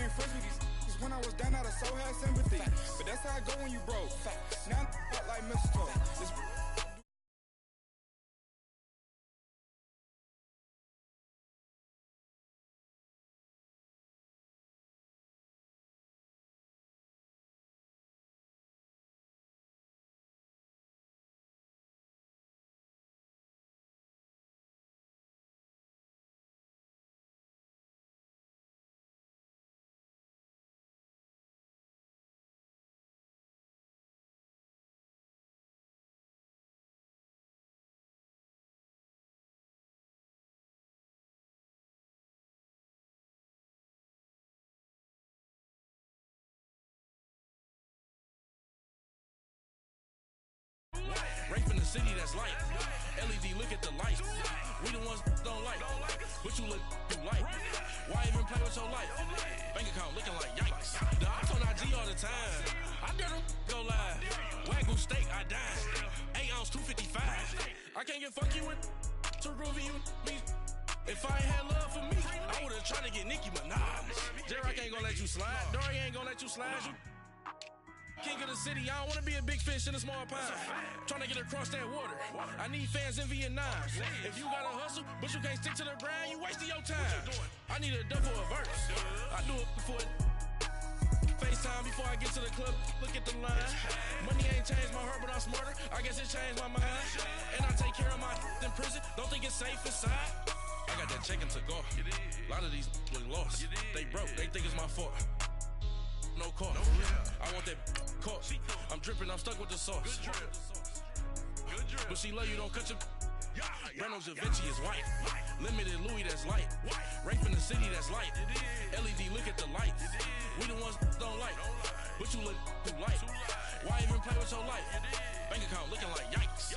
ain't friends with these. Cause when I was down, I so had sympathy. But that's how I go when you broke. Now I'm out like mistletoe. Right from the city that's light. LED, look at the light. We the ones don't like. What you look, you like. Why even play with your life? Bank account looking like yikes. The ops on IG all the time. I dare them go live. Wagyu steak, I dine. 8 ounce, 255. I can't get funky with to groovy you me. If I ain't had love for me, I would've tried to get Nicki Minaj. J-Rock ain't gonna let you slide. Dory ain't gonna let you slide. You king of the city, I don't wanna be a big fish in a small pond. Trying to get across that water. I need fans in Vietnam. If you gotta hustle, but you can't stick to the grind, you wasting your time. I need a dub for a verse. I do it for FaceTime before I get to the club. Look at the line. Money ain't changed my heart, but I'm smarter. I guess it changed my mind. And I take care of my in prison. Don't think it's safe inside. I got that checking to go. A lot of these look lost. They broke. They think it's my fault. No cost. I want that caught. I'm dripping, I'm stuck with the sauce. But she love you, don't cut your. Brando Da Vinci is white. Limited Louis, that's light. Right from the city, that's light. LED, look at the lights. We the ones don't like. But you look, you like. Why even play with your life? Bank account looking like yikes.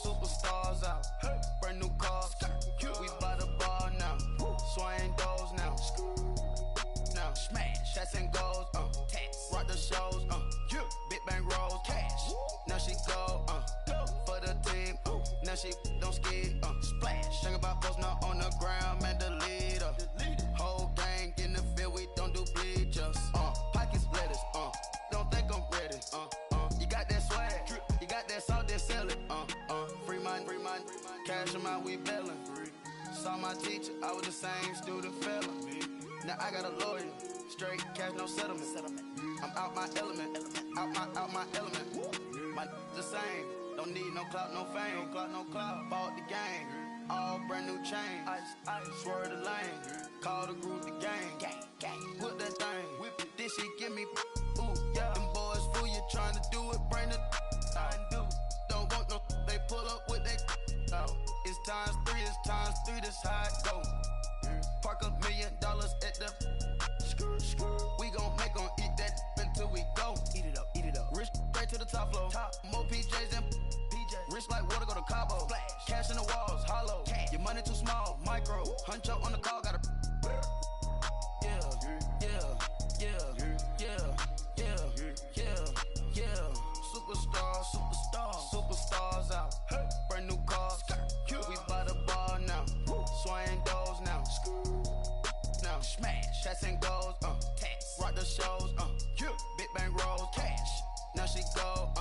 Superstars out. Brand new cars. We by the bar now. Swaying doors now. Now smash. Shots and goals. Rock the shows. Big bang rolls. Cash. Now she go. For the team. Now she don't skid. Splash. Think about post now on the ground. Man, the leader. Whole gang in the field. We don't do bleachers. Pockets splitters. Don't think I'm ready. You got that swag. You got that salt, then sell it. Free mind. Cash them out, we bailin'. Saw my teacher, I was the same student felon. Now I got a lawyer, straight cash, no settlement. I'm out my element, out my element. My the same, don't need no clout, no fame. No clout, bought the game, all brand new chain. I swerve the lane, call the group the gang. Whip that thing, whip it, this shit give me. Ooh, yeah. Them boys fool you trying to do it, bring the. Don't want no, they pull up with they. It's times three, this how it go. Park $1 million at the. We gon' make 'em eat that until we go. Eat it up. Rich straight to the top floor. More PJs and rich like water, go to Cabo. Splash. Cash in the walls, hollow. Cash. Your money too small, micro. Hunch up on the call, gotta. Superstars out. Brand new cars. We by the bar now. Swaying doors now. Now smash. Shots and goals. Rock the shows. Big bang rolls. Cash. Now she go.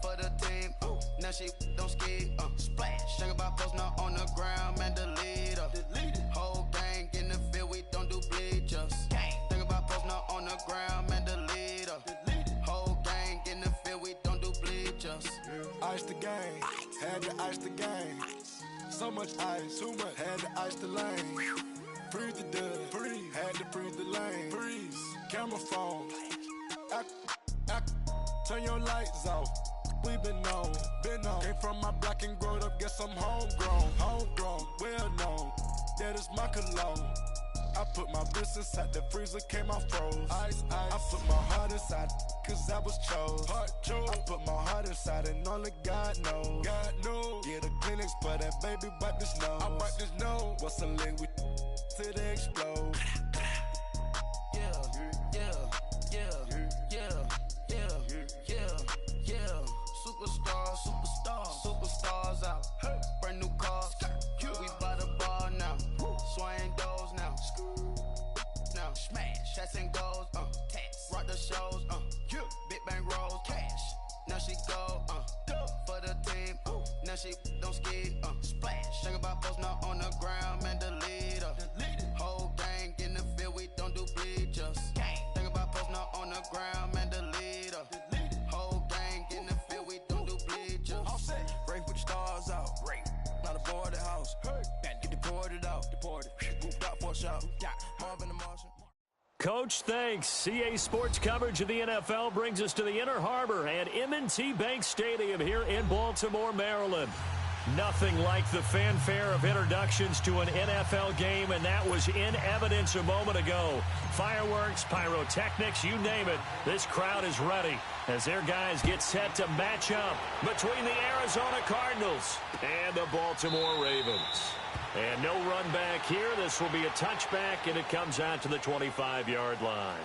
For the team. Now she don't skid. Splash. Think about post now on the ground. Man, the leader. Whole gang in the field. We don't do bleachers. Think about post now on the ground. Man, the leader. Whole gang in the field. We don't do bleachers. Ice the game, had to ice the game. So much ice, too much, had to ice the lane. Freeze the dub, had turn your lights off. We been on. Came from my block and growed up, guess I'm homegrown, well known. That is my cologne. I put my wrist inside the freezer, came out froze. Ice. I put my heart inside, cause I was chose. I put my heart inside and only God knows. Yeah, the clinics, but that baby wipe this nose. I wipe this nose. What's a link with till they explode? Superstars out. Brand new cars. We by the bar now. Swaying doors now. Smash. Shots and goals. Rock the shows. Big bang rolls. Cash. Now she go. For the team. Now she don't ski. Splash. Think about post now on the ground. Man, the leader. Whole gang in the field. We don't do bleachers. Think about post now on the ground. Man, the leader. Whole gang in the field. We don't do bleachers. Break with the stars out. Not aboard the house. Get deported out. Moved out for a shout. Marvin the Martian. Coach, thanks. CA Sports coverage of the NFL brings us to the Inner Harbor and M&T Bank Stadium here in Baltimore, Maryland. Nothing like the fanfare of introductions to an NFL game, and that was in evidence a moment ago. Fireworks, pyrotechnics, you name it. This crowd is ready as their guys get set to match up between the Arizona Cardinals and the Baltimore Ravens. And no run back here. This will be a touchback, and it comes out to the 25-yard line.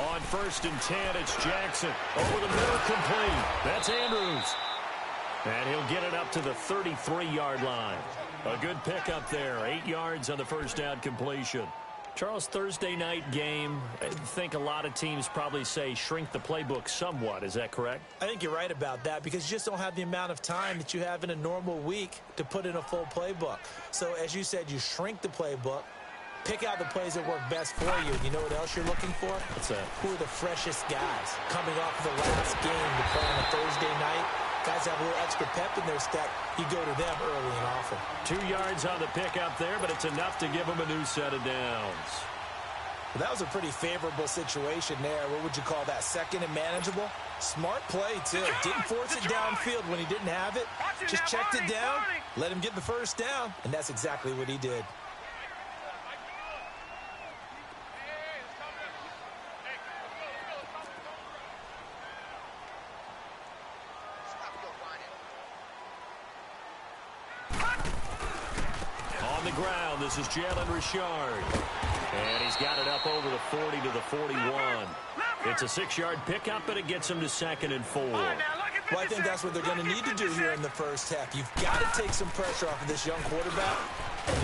On 1st and 10, it's Jackson. Over the middle, complete. That's Andrews. And he'll get it up to the 33-yard line. A good pickup there. 8 yards on the first down completion. Charles, Thursday night game, I think a lot of teams probably say shrink the playbook somewhat. Is that correct? I think you're right about that because you just don't have the amount of time that you have in a normal week to put in a full playbook. So, as you said, you shrink the playbook. Pick out the plays that work best for you. You know what else you're looking for? What's that? Who are the freshest guys coming off of the last game to play on a Thursday night? Guys have a little extra pep in their step. You go to them early and often. 2 yards on the pickup there, but it's enough to give them a new set of downs. Well, that was a pretty favorable situation there. What would you call that? Second and manageable? Smart play, too. Didn't force it downfield when he didn't have it. Just checked it down, let him get the first down, and that's exactly what he did. On the ground, this is Jalen Richard. And he's got it up over the 40 to the 41. It's a 6-yard pickup, but it gets him to 2nd and 4. Well, I think that's what they're going to need to do here in the first half. You've got to take some pressure off of this young quarterback.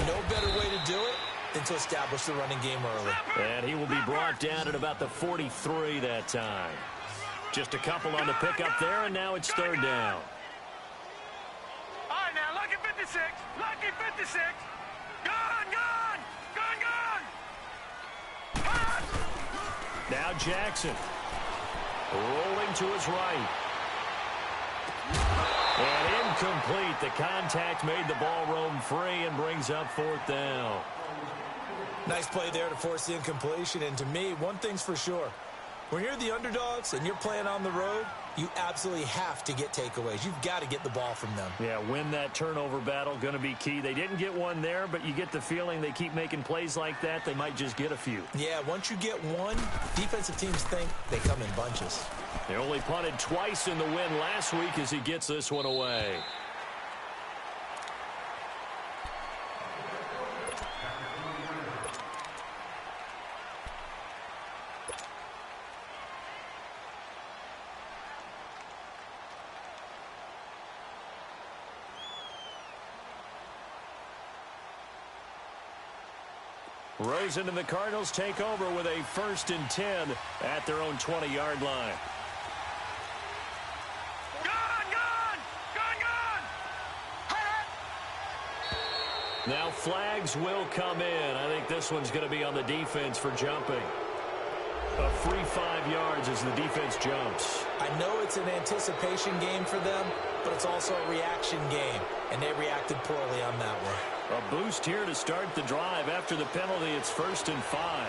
No better way to do it than to establish the running game early. And he will be brought down at about the 43 that time. Just a couple on the pickup there, and now it's 3rd down. All right, now, lucky 56. Lucky 56. Gone. Now Jackson. Rolling to his right. And incomplete. The contact made the ball roam free and brings up 4th down. Nice play there to force the incompletion. And to me, one thing's for sure. When you're the underdogs and you're playing on the road, you absolutely have to get takeaways. You've got to get the ball from them. Yeah, win that turnover battle, going to be key. They didn't get one there, but you get the feeling they keep making plays like that, they might just get a few. Yeah, once you get one, defensive teams think they come in bunches. They only punted twice in the win last week as he gets this one away. Rosen and the Cardinals take over with a 1st and 10 at their own 20-yard line. Now flags will come in. I think this one's going to be on the defense for jumping. A free 5 yards as the defense jumps. I know it's an anticipation game for them, but it's also a reaction game, and they reacted poorly on that one. A boost here to start the drive. After the penalty, it's 1st and 5.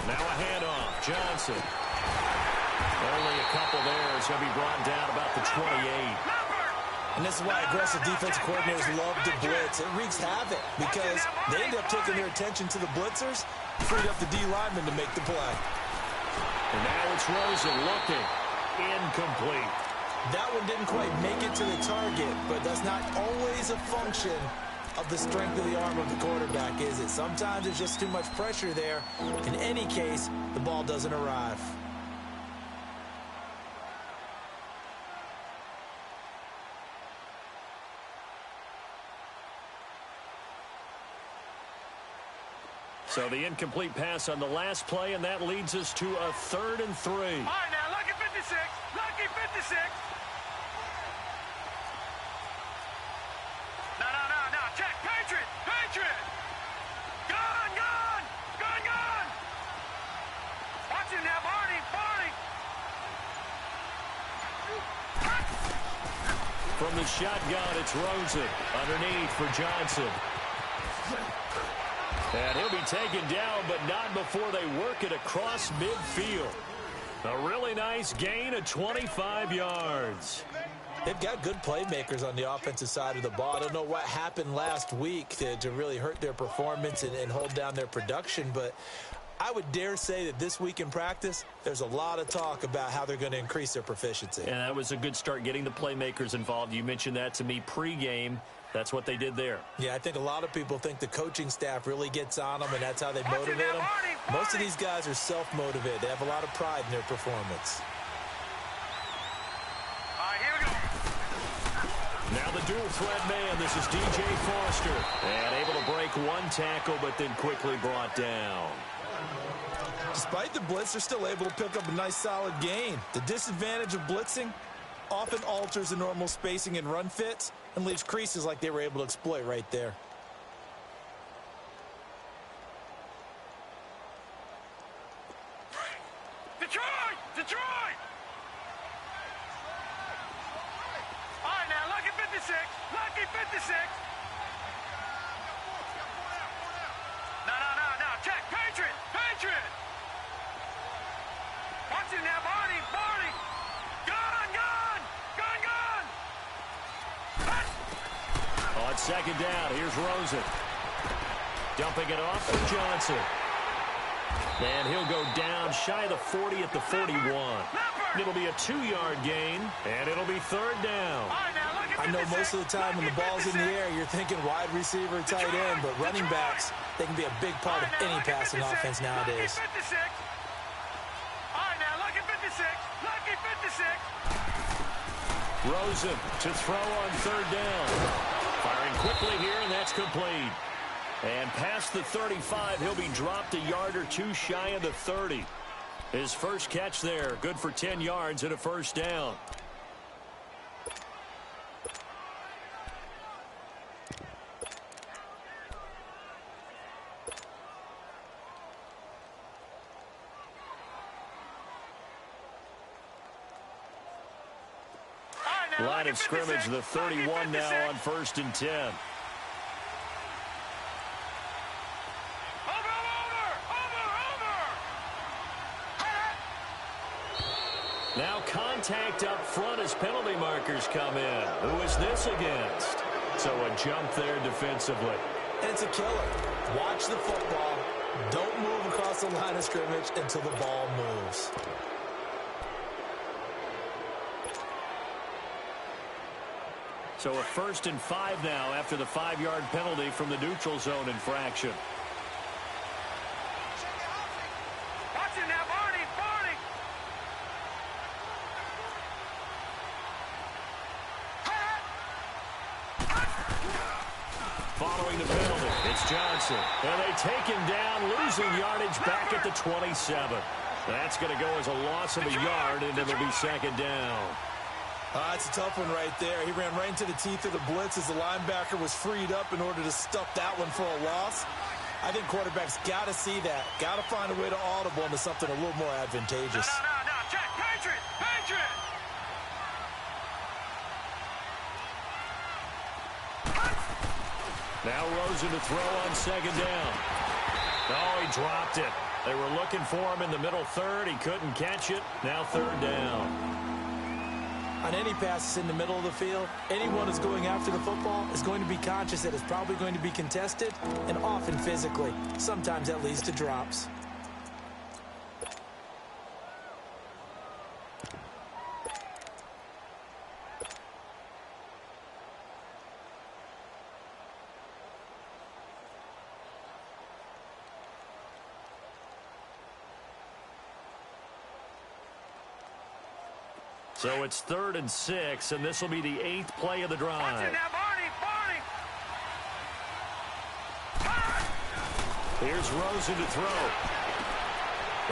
Now a handoff. Johnson. Only a couple there as he'll be brought down about the 28. And this is why aggressive defensive coordinators love to blitz. It wreaks havoc because they end up taking their attention to the blitzers, freed up the D lineman to make the play. And now it's Rosen looking. Incomplete. That one didn't quite make it to the target, but that's not always a function of the strength of the arm of the quarterback, is it? Sometimes there's just too much pressure there. In any case, the ball doesn't arrive. So the incomplete pass on the last play, and that leads us to a 3rd and 3. All right, now, lucky 56. Lucky 56. No. Check. Patriot. Gone. Watch him now, Barney. From the shotgun, it's Rosen. Underneath for Johnson. And he'll be taken down, but not before they work it across midfield. A really nice gain of 25 yards. They've got good playmakers on the offensive side of the ball. I don't know what happened last week to really hurt their performance and hold down their production, but I would dare say that this week in practice, there's a lot of talk about how they're going to increase their proficiency. And that was a good start, getting the playmakers involved. You mentioned that to me pregame. That's what they did there. Yeah, I think a lot of people think the coaching staff really gets on them, and that's how they motivate them. Most of these guys are self-motivated. They have a lot of pride in their performance. All right, here we go. Now the dual threat man. This is DJ Foster. And able to break one tackle, but then quickly brought down. Despite the blitz, they're still able to pick up a nice solid gain. The disadvantage of blitzing often alters the normal spacing and run fits and leaves creases like they were able to exploit right there. Detroit! All right, now, lucky 56. No. Check. Patriot. Watch him now, Barney. Gone. On 2nd down, here's Rosen. Dumping it off for Johnson. And he'll go down shy of the 40 at the 41. It'll be a 2-yard gain, and it'll be 3rd down. I know most of the time when the ball's in the air, you're thinking wide receiver, tight end, but running backs, they can be a big part of any passing offense nowadays. Rosen to throw on 3rd down. Firing quickly here, and that's complete. And past the 35, he'll be dropped a yard or two shy of the 30. His first catch there, good for 10 yards and a 1st down. Line of scrimmage, the 31 now on 1st and 10. Now contact up front as penalty markers come in. Who is this against? So a jump there defensively. And it's a killer. Watch the football. Don't move across the line of scrimmage until the ball moves. So a 1st and 5 now after the 5-yard penalty from the neutral zone infraction. Watch it now, Barney. Following the penalty, it's Johnson. And they take him down, losing yardage back at the 27. That's going to go as a loss of a yard, and it'll be 2nd down. That's a tough one right there. He ran right into the teeth of the blitz as the linebacker was freed up in order to stuff that one for a loss. I think quarterbacks got to see that. Got to find a way to audible into something a little more advantageous. No. Check. Patriot. Now Rosen to throw on second down. Oh, he dropped it. They were looking for him in the middle third. He couldn't catch it. Now third down. On any passes in the middle of the field, anyone who's going after the football is going to be conscious that it's probably going to be contested, and often physically. Sometimes that leads to drops. So it's 3rd and 6, and this will be the 8th play of the drive. Watch it now, Barney. Here's Rosen to throw.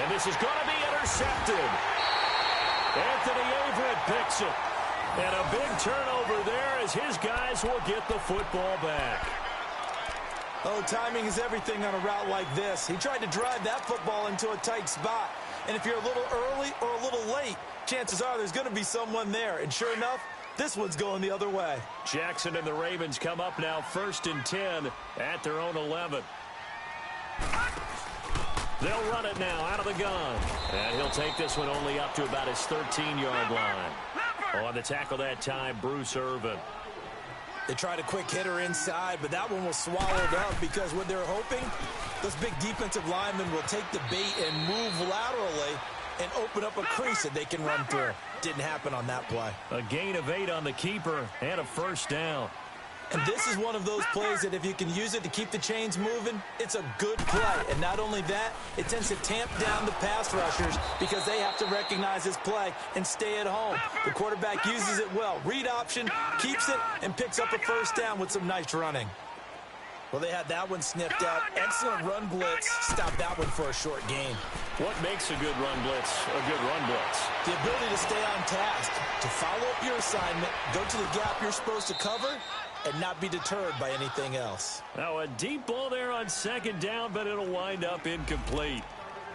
And this is going to be intercepted. Anthony Averett picks it. And a big turnover there as his guys will get the football back. Oh, timing is everything on a route like this. He tried to drive that football into a tight spot. And if you're a little early or a little late, chances are there's going to be someone there. And sure enough, this one's going the other way. Jackson and the Ravens come up now 1st and 10 at their own 11. They'll run it now out of the gun. And he'll take this one only up to about his 13-yard line. On the tackle that time, Bruce Irvin. They tried a quick hitter inside, but that one was swallowed up because what they're hoping, those big defensive linemen will take the bait and move laterally and open up a crease that they can run through. Didn't happen on that play. A gain of 8 on the keeper and a first down. And this is one of those plays that if you can use it to keep the chains moving, it's a good play. And not only that, it tends to tamp down the pass rushers because they have to recognize this play and stay at home. The quarterback uses it well. Read option, keeps it, and picks up a first down with some nice running. Well, they had that one sniffed out. Excellent run blitz. Stopped that one for a short gain. What makes a good run blitz a good run blitz? The ability to stay on task, to follow up your assignment, go to the gap you're supposed to cover, and not be deterred by anything else. Now a deep ball there on second down, but it'll wind up incomplete.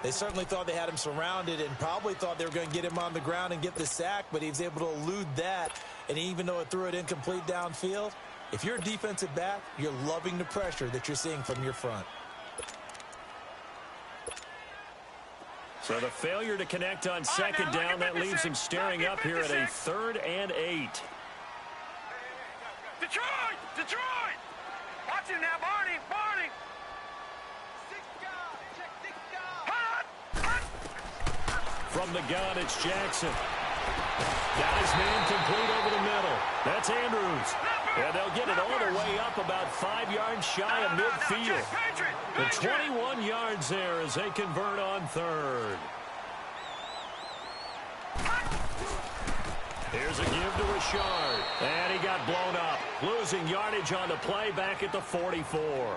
They certainly thought they had him surrounded and probably thought they were going to get him on the ground and get the sack, but he was able to elude that. And even though it threw it incomplete downfield, if you're a defensive back, you're loving the pressure that you're seeing from your front. So the failure to connect on second down, that leaves him staring up here at a 3rd and 8. Detroit! Watch it now, Barney! From the gun, it's Jackson. Got his man complete over the middle. That's Andrews. And they'll get it all the way up about 5 yards shy of midfield. The 21 yards there as they convert on 3rd. Here's a give to Richard. And he got blown up. Losing yardage on the play back at the 44.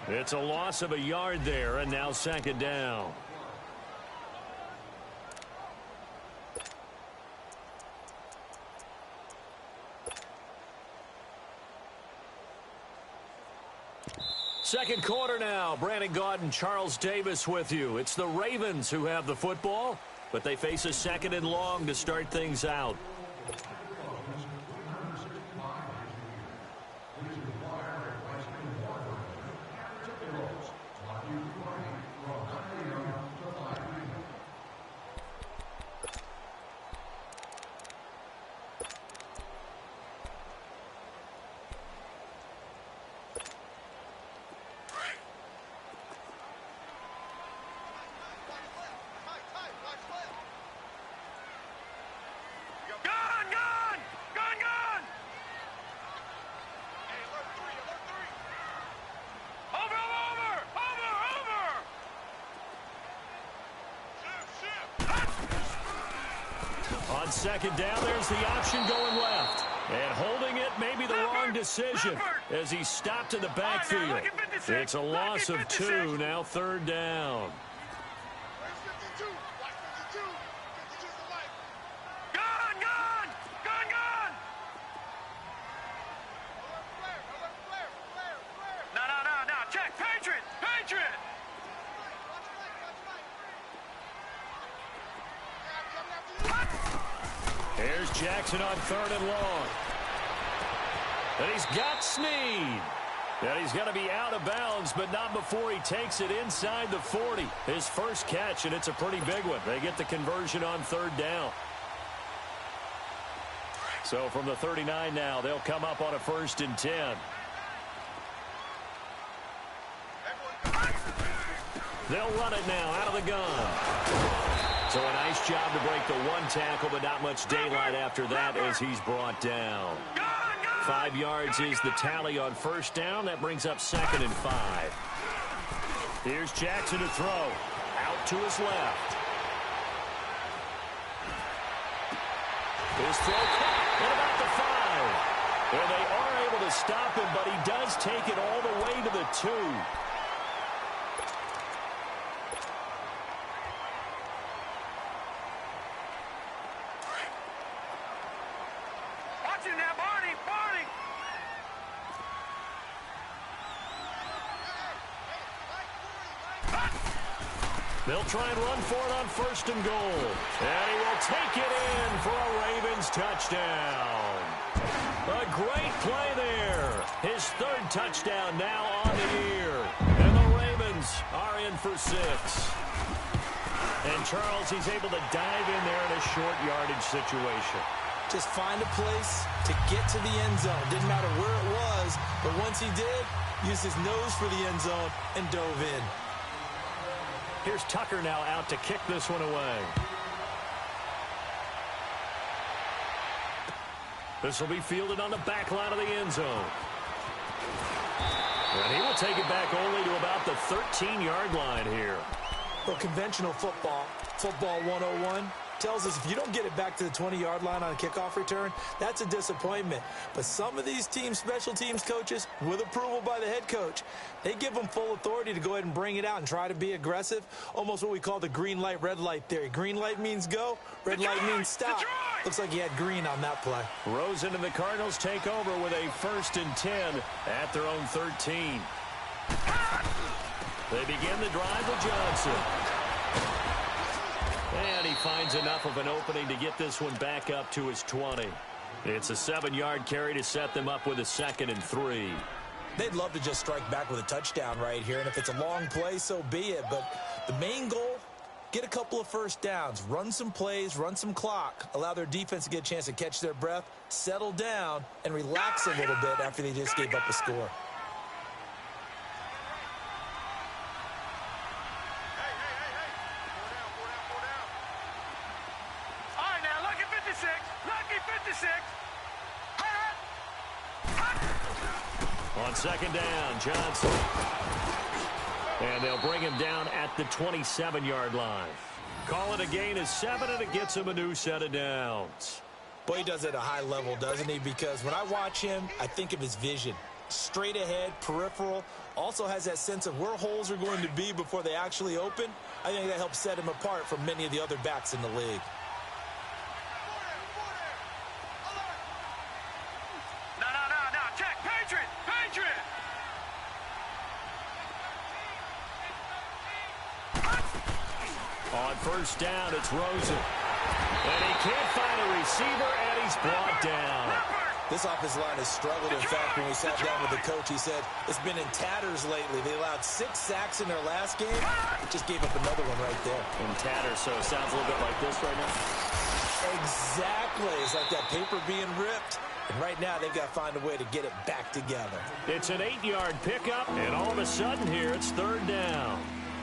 It's a loss of a yard there, and now second down. Second quarter now. Brandon Gaudin, Charles Davis with you. It's the Ravens who have the football, but they face a 2nd and long to start things out. On second down, there's the option going left. And holding it may be the wrong decision as he stopped in the backfield. It's a loss of 2, now 3rd down. No. Check. Patriot. Jackson on 3rd and long. And he's got Snead. And he's going to be out of bounds, but not before he takes it inside the 40. His first catch, and it's a pretty big one. They get the conversion on 3rd down. So from the 39 now, they'll come up on a 1st and 10. They'll run it now out of the gun. So a nice job to break the one tackle, but not much daylight after that as he's brought down. 5 yards is the tally on 1st down. That brings up 2nd and 5. Here's Jackson to throw. Out to his left. His throw caught at about the 5. And they are able to stop him, but he does take it all the way to the 2. Watch it now, Barney! Barney! They'll try and run for it on 1st and goal. And he will take it in for a Ravens touchdown. A great play there. His 3rd touchdown now on the year. And the Ravens are in for 6. And Charles, he's able to dive in there in a short yardage situation. Just find a place to get to the end zone. Didn't matter where it was, but once he did, used his nose for the end zone and dove in. Here's Tucker now out to kick this one away. This will be fielded on the back line of the end zone. And he will take it back only to about the 13-yard line here. Well, conventional football 101, tells us if you don't get it back to the 20-yard line on a kickoff return, that's a disappointment. But some of these teams, special teams coaches, with approval by the head coach, they give them full authority to go ahead and bring it out and try to be aggressive, almost what we call the green light, red light theory. Green light means go, red light means stop. Looks like he had green on that play. Rosen and the Cardinals take over with a 1st and 10 at their own 13. They begin the drive with Johnson. And he finds enough of an opening to get this one back up to his 20. It's a 7-yard carry to set them up with a 2nd and 3. They'd love to just strike back with a touchdown right here, and if it's a long play, so be it. But the main goal, get a couple of 1st downs, run some plays, run some clock, allow their defense to get a chance to catch their breath, settle down, and relax a little bit after they just gave up a score. On 2nd down, Johnson. And they'll bring him down at the 27-yard line. Call it a gain of 7, and it gets him a new set of downs. Boy, he does it at a high level, doesn't he? Because when I watch him, I think of his vision. Straight ahead, peripheral. Also has that sense of where holes are going to be before they actually open. I think that helps set him apart from many of the other backs in the league. On 1st down, it's Rosen. And he can't find a receiver, and he's brought down. This offensive line has struggled. In fact, when we sat down with the coach, he said it's been in tatters lately. They allowed 6 sacks in their last game. Just gave up another one right there. In tatters, so it sounds a little bit like this right now. Exactly. It's like that paper being ripped. And right now, they've got to find a way to get it back together. It's an 8-yard pickup, and all of a sudden here, it's 3rd down.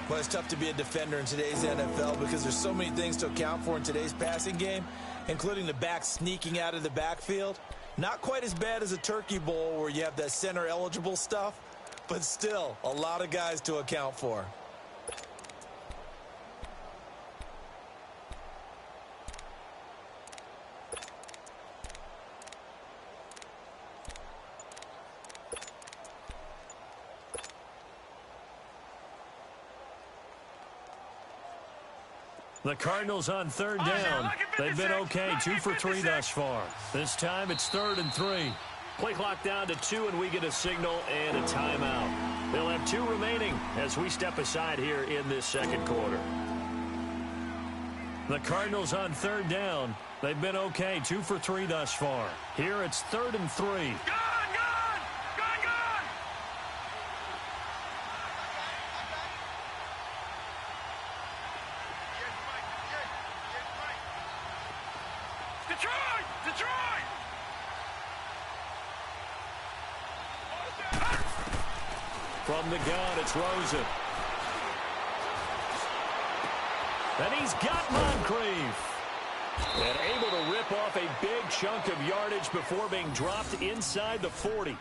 Well, it's tough to be a defender in today's NFL because there's so many things to account for in today's passing game, including the back sneaking out of the backfield. Not quite as bad as a turkey bowl where you have that center-eligible stuff, but still a lot of guys to account for. The Cardinals on 3rd down. They've been okay, 2 for 3 thus far. This time it's 3rd and 3. Play clock down to 2, and we get a signal and a timeout. They'll have 2 remaining as we step aside here in this 2nd quarter. The Cardinals on third down. They've been okay, 2 for 3 thus far. Here it's 3rd and 3. Gone! Detroit! From the gun, it's Rosen. And he's got Moncrief. And able to rip off a big chunk of yardage before being dropped inside the 40.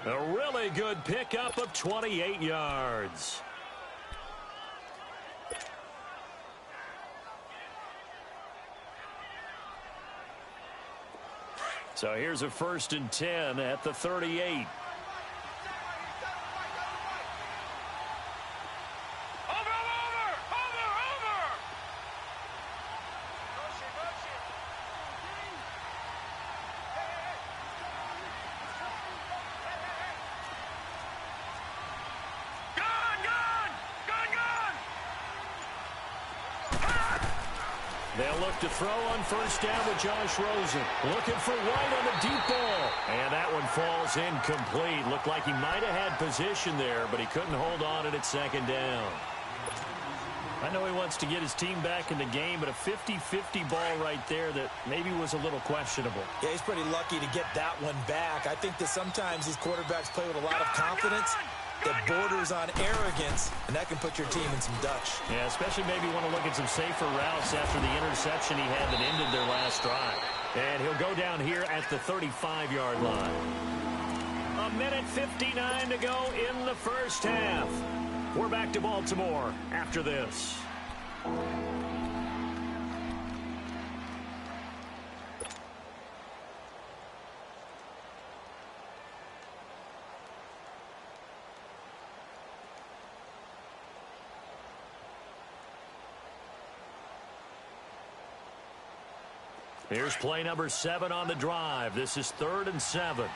A really good pickup of 28 yards. So here's a 1st and 10 at the 38. They'll look to throw on 1st down with Josh Rosen. Looking for White on the deep ball. And that one falls incomplete. Looked like he might have had position there, but he couldn't hold on it at 2nd down. I know he wants to get his team back in the game, but a 50-50 ball right there that maybe was a little questionable. Yeah, he's pretty lucky to get that one back. I think that sometimes these quarterbacks play with a lot of confidence that borders on arrogance, and that can put your team in some Dutch. Yeah, especially maybe want to look at some safer routes after the interception he had that ended their last drive. And he'll go down here at the 35-yard line. 1:59 to go in the first half. We're back to Baltimore after this. Here's play number 7 on the drive. This is 3rd and 7.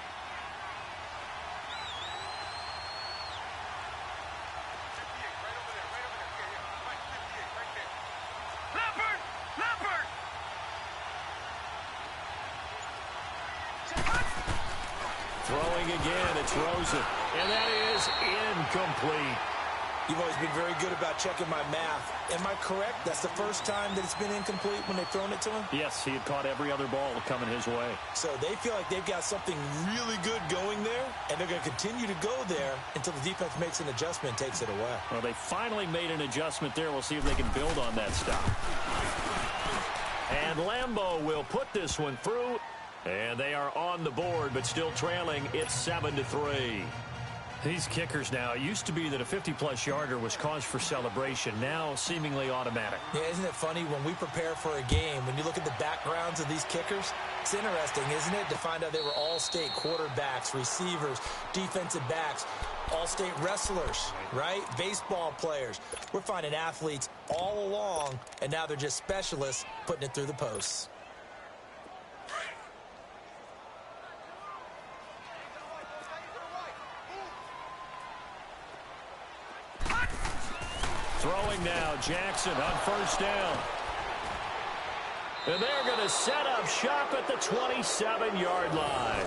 Throwing again, it's Rosen. And that is incomplete. You've always been very good about checking my math. Am I correct? That's the first time that it's been incomplete when they've thrown it to him? Yes, he had caught every other ball coming his way. So they feel like they've got something really good going there, and they're going to continue to go there until the defense makes an adjustment and takes it away. Well, they finally made an adjustment there. We'll see if they can build on that stop. And Lambeau will put this one through. And they are on the board, but still trailing. It's 7-3. These kickers now, it used to be that a 50-plus yarder was cause for celebration. Now seemingly automatic. Yeah, isn't it funny when we prepare for a game, when you look at the backgrounds of these kickers, it's interesting, isn't it, to find out they were all-state quarterbacks, receivers, defensive backs, all-state wrestlers, right? Baseball players. We're finding athletes all along, and now they're just specialists putting it through the posts. Throwing now, Jackson on 1st down. And they're going to set up shop at the 27-yard line.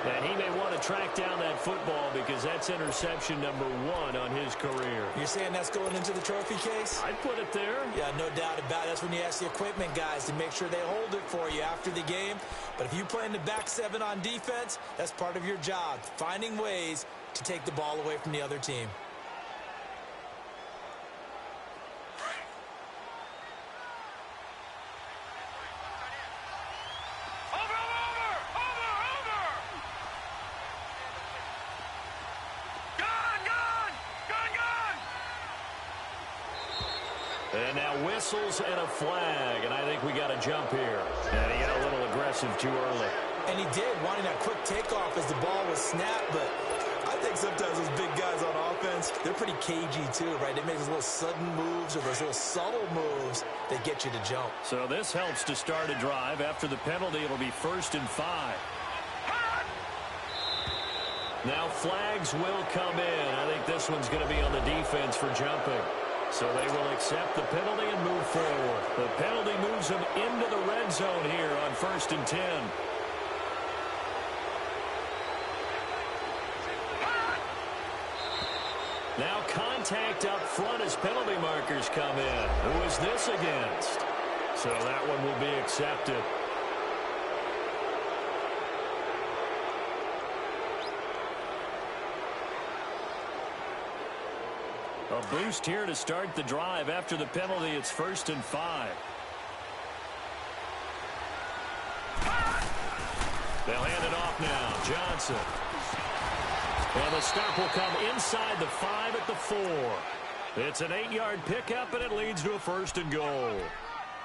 And he may want to track down that football because that's interception number 1 on his career. You're saying that's going into the trophy case? I'd put it there. Yeah, no doubt about it. That's when you ask the equipment guys to make sure they hold it for you after the game. But if you play in the back 7 on defense, that's part of your job, finding ways to take the ball away from the other team. And now whistles and a flag, and I think we got a jump here. And he got a little aggressive too early. And he did, wanting that quick takeoff as the ball was snapped, but I think sometimes those big guys on offense, they're pretty cagey too, right? They make those little sudden moves or those little subtle moves that get you to jump. So this helps to start a drive. After the penalty, it'll be 1st and 5. Now flags will come in. I think this one's going to be on the defense for jumping. So they will accept the penalty and move forward. The penalty moves them into the red zone here on 1st and 10. Now contact up front as penalty markers come in. Who is this against? So that one will be accepted. A boost here to start the drive. After the penalty, it's 1st and 5. They'll hand it off now. Johnson. And the stop will come inside the 5 at the 4. It's an 8-yard pickup, and it leads to a 1st and goal.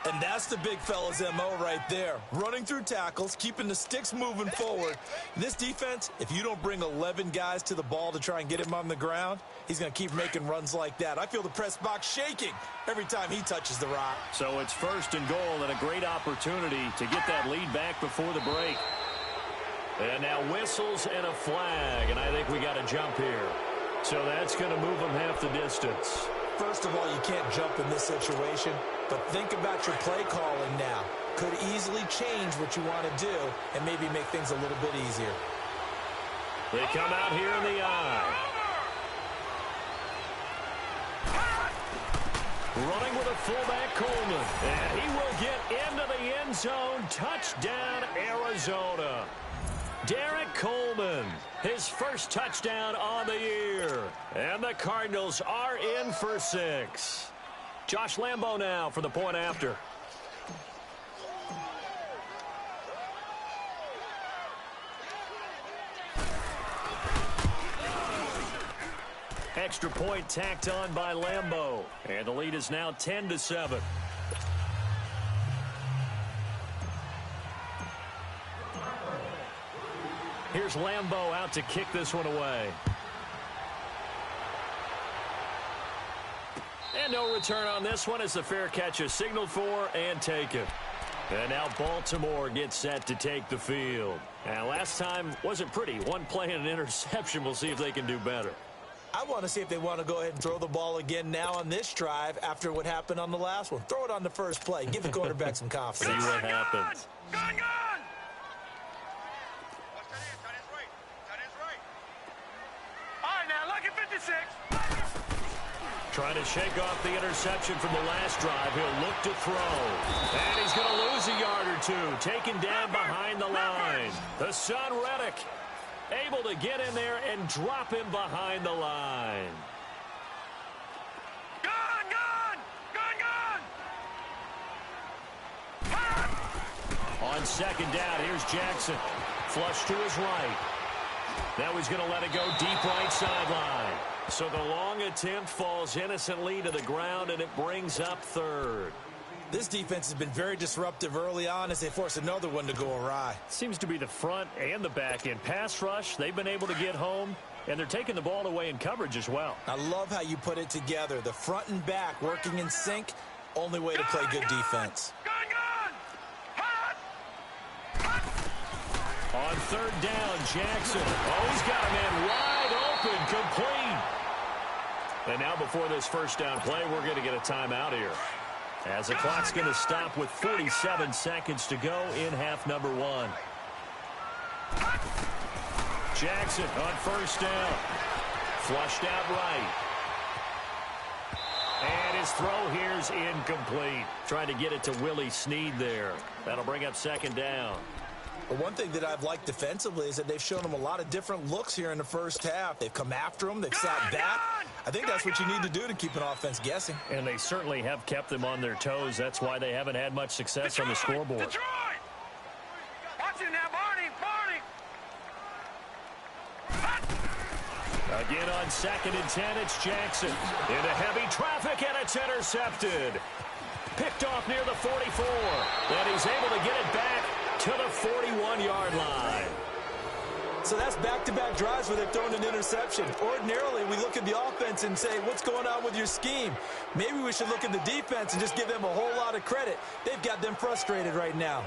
And that's the big fella's MO right there. Running through tackles, keeping the sticks moving forward. This defense, if you don't bring 11 guys to the ball to try and get him on the ground, he's going to keep making runs like that. I feel the press box shaking every time he touches the rock. So it's 1st and goal and a great opportunity to get that lead back before the break. And now whistles and a flag, and I think we got a jump here. So that's going to move them half the distance. First of all, you can't jump in this situation, but think about your play calling now. Could easily change what you want to do and maybe make things a little bit easier. They come out here in the eye. Running with a fullback, Coleman. And he will get into the end zone. Touchdown, Arizona. Derek Coleman, his first touchdown on the year. And the Cardinals are in for 6. Josh Lambo now for the point after. Extra point tacked on by Lambo. And the lead is now 10-7. Here's Lambo out to kick this one away. And no return on this one as the fair catch is signaled for and taken. And now Baltimore gets set to take the field. And last time wasn't pretty. One play and an interception. We'll see if they can do better. I want to see if they want to go ahead and throw the ball again now on this drive after what happened on the last one. Throw it on the first play. Give the quarterback some confidence. See what happens. Gun! All right, now, look at 56. Trying to shake off the interception from the last drive. He'll look to throw. And he's going to lose a yard or two. Taken down behind the line. The son, Reddick, able to get in there and drop him behind the line. Gun! On second down, here's Jackson. Flush to his right. Now he's going to let it go deep right sideline. So the long attempt falls innocently to the ground, and it brings up 3rd. This defense has been very disruptive early on as they force another one to go awry. Seems to be the front and the back end. Pass rush, they've been able to get home, and they're taking the ball away in coverage as well. I love how you put it together. The front and back working in sync, only way to play good defense. On 3rd down, Jackson. Oh, he's got a man wide open, complete. And now before this first down play, we're going to get a timeout here, as the clock's going to stop with 47 seconds to go in half number 1. Jackson on 1st down. Flushed out right. And his throw here's incomplete. Trying to get it to Willie Snead there. That'll bring up 2nd down. Well, one thing that I've liked defensively is that they've shown them a lot of different looks here in the first half. They've come after them. They've sat back. I think that's what you need to do to keep an offense guessing. And they certainly have kept them on their toes. That's why they haven't had much success on the scoreboard. Detroit! Watch it now, Barney! Again on 2nd and 10, it's Jackson. Into heavy traffic, and it's intercepted. Picked off near the 44. And he's able to get it back to the 41-yard line. So that's back-to-back drives where they've thrown an interception. Ordinarily, we look at the offense and say, what's going on with your scheme? Maybe we should look at the defense and just give them a whole lot of credit. They've got them frustrated right now.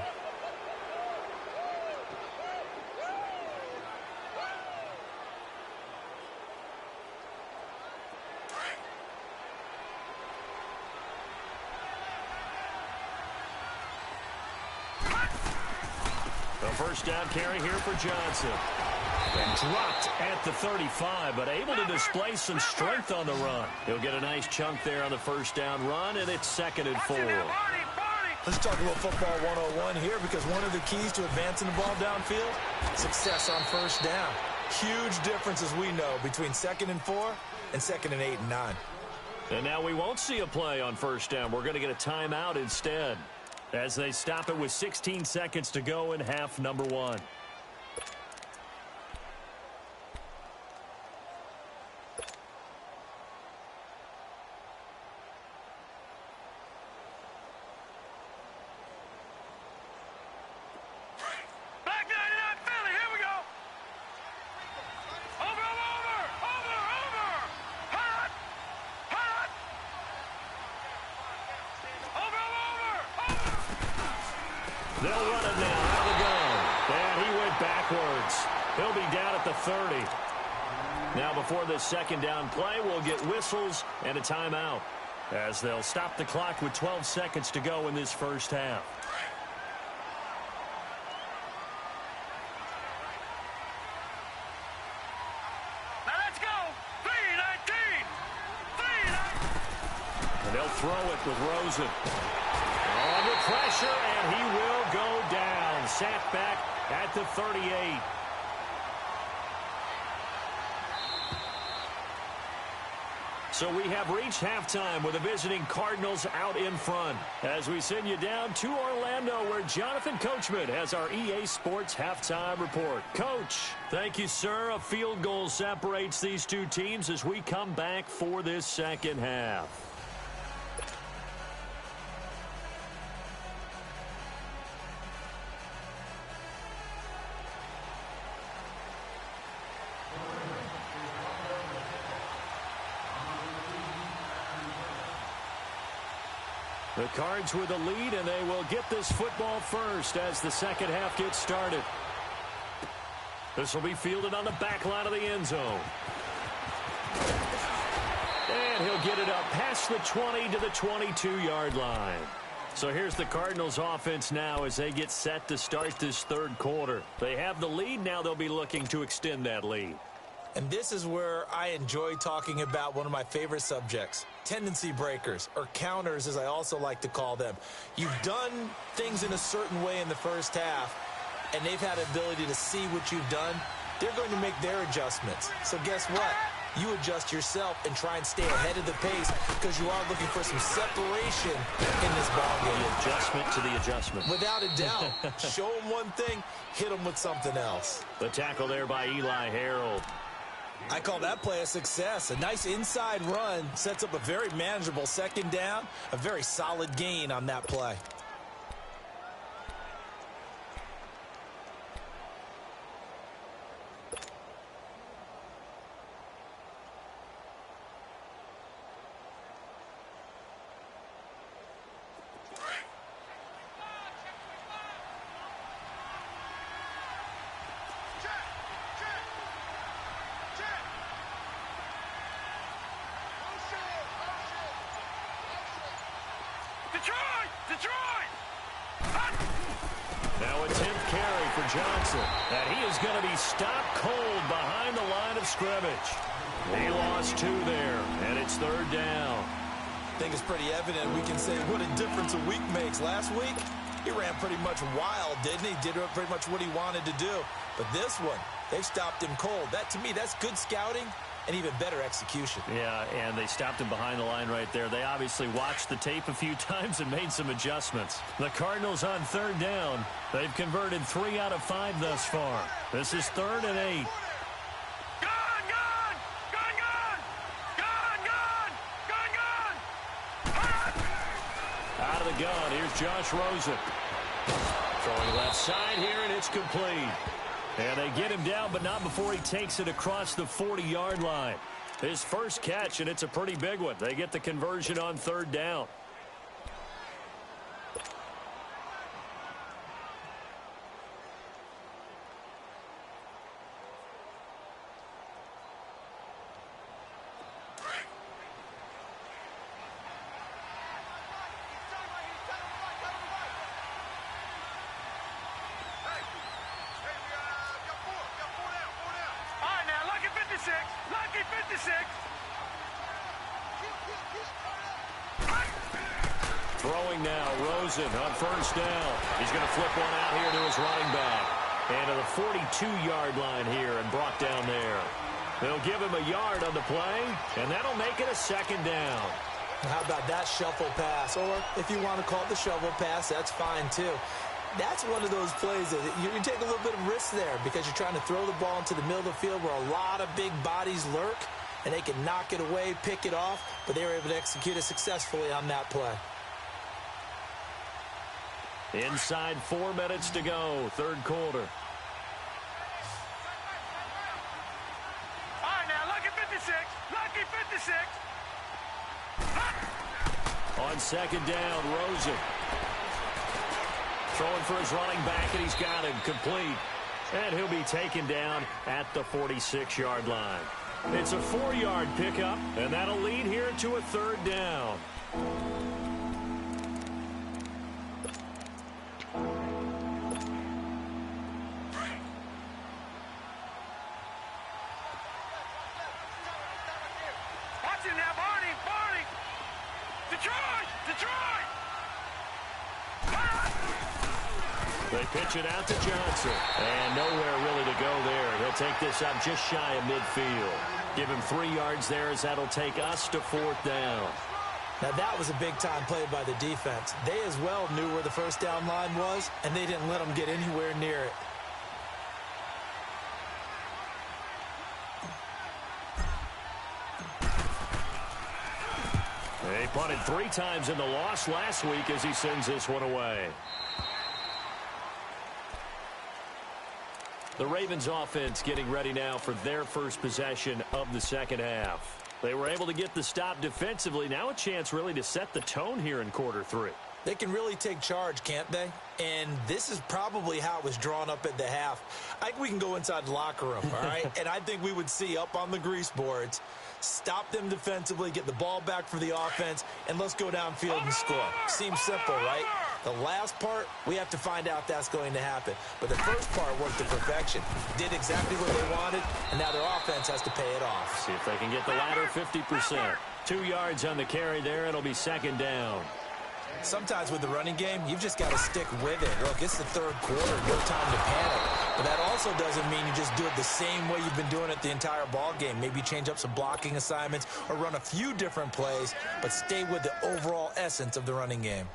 first down carry here for Johnson. And dropped at the 35, but able to display some strength on the run. He'll get a nice chunk there on the first down run, and it's 2nd and 4. Let's talk about football 101 here, because one of the keys to advancing the ball downfield, success on first down. Huge difference, as we know, between 2nd and 4 and 2nd and 8 and 9. And now we won't see a play on first down. We're going to get a timeout instead, as they stop it with 16 seconds to go in half number 1. They'll run it now out of the gun. And he went backwards. He'll be down at the 30. Now before this second down play, we'll get whistles and a timeout, as they'll stop the clock with 12 seconds to go in this first half. Now let's go. 3-19. 3-19. And they'll throw it with Rosen. Under pressure, and he will go down. Sacked back at the 38. So we have reached halftime with the visiting Cardinals out in front, as we send you down to Orlando, where Jonathan Coachman has our EA Sports halftime report. Coach, thank you, sir. A field goal separates these two teams as we come back for this second half. The Cards with a lead, and they will get this football first as the second half gets started. This will be fielded on the back line of the end zone. And he'll get it up past the 20 to the 22-yard line. So here's the Cardinals offense now as they get set to start this third quarter. They have the lead. Now they'll be looking to extend that lead. And this is where I enjoy talking about one of my favorite subjects, tendency breakers, or counters as I also like to call them. You've done things in a certain way in the first half, and they've had the ability to see what you've done. They're going to make their adjustments. So guess what? You adjust yourself and try and stay ahead of the pace, because you are looking for some separation in this ballgame. The adjustment to the adjustment. Without a doubt. Show them one thing, hit them with something else. The tackle there by Eli Harold. I call that play a success. A nice inside run sets up a very manageable second down, a very solid gain on that play. Now a 10th carry for Johnson. And he is going to be stopped cold behind the line of scrimmage. He lost 2 there, and it's third down. I think it's pretty evident we can say what a difference a week makes. Last week, he ran pretty much wild, didn't he? Did pretty much what he wanted to do. But this one, they've stopped him cold. That, to me, that's good scouting and even better execution. Yeah, and they stopped him behind the line right there. They obviously watched the tape a few times and made some adjustments. The Cardinals on third down. They've converted 3 out of 5 thus far. This is 3rd and 8. Out of the gun, here's Josh Rosen. Throwing left side here, and it's complete. And they get him down, but not before he takes it across the 40-yard line. His first catch, and it's a pretty big one. They get the conversion on third down. 56. Throwing now, Rosen on first down. He's going to flip one out here to his running back. And to the 42-yard line here and brought down there. They'll give him a yard on the play, and that'll make it a second down. How about that shuffle pass? Or if you want to call it the shovel pass, that's fine too. That's one of those plays that you take a little bit of risk there because you're trying to throw the ball into the middle of the field where a lot of big bodies lurk, and they can knock it away, pick it off, but they were able to execute it successfully on that play. Inside 4 minutes to go, third quarter. All right, now, lucky 56. Lucky 56. On second down, Rosen. Throwing for his running back, and he's got him complete. And he'll be taken down at the 46-yard line. It's a 4-yard pickup, and that'll lead here to a third down. Watch it now, Barney. Barney. Detroit. Detroit. They pitch it out to Johnson. And nowhere really to go there. He'll take this up just shy of midfield. Give him 3 yards there as that'll take us to fourth down. Now that was a big-time play by the defense. They as well knew where the first down line was, and they didn't let them get anywhere near it. They punted 3 times in the loss last week as he sends this one away. The Ravens offense getting ready now for their first possession of the second half. They were able to get the stop defensively. Now a chance really to set the tone here in quarter 3. They can really take charge, can't they? And this is probably how it was drawn up at the half. I think we can go inside the locker room, all right? And I think we would see up on the grease boards, stop them defensively, get the ball back for the offense, and let's go downfield and score. Seems simple, right? The last part, we have to find out if that's going to happen. But the first part worked to perfection. Did exactly what they wanted, and now their offense has to pay it off. See if they can get the latter 50%. 2 yards on the carry there. It'll be second down. Sometimes with the running game, you've just got to stick with it. Look, it's the third quarter. No time to panic. But that also doesn't mean you just do it the same way you've been doing it the entire ball game. Maybe change up some blocking assignments or run a few different plays, but stay with the overall essence of the running game.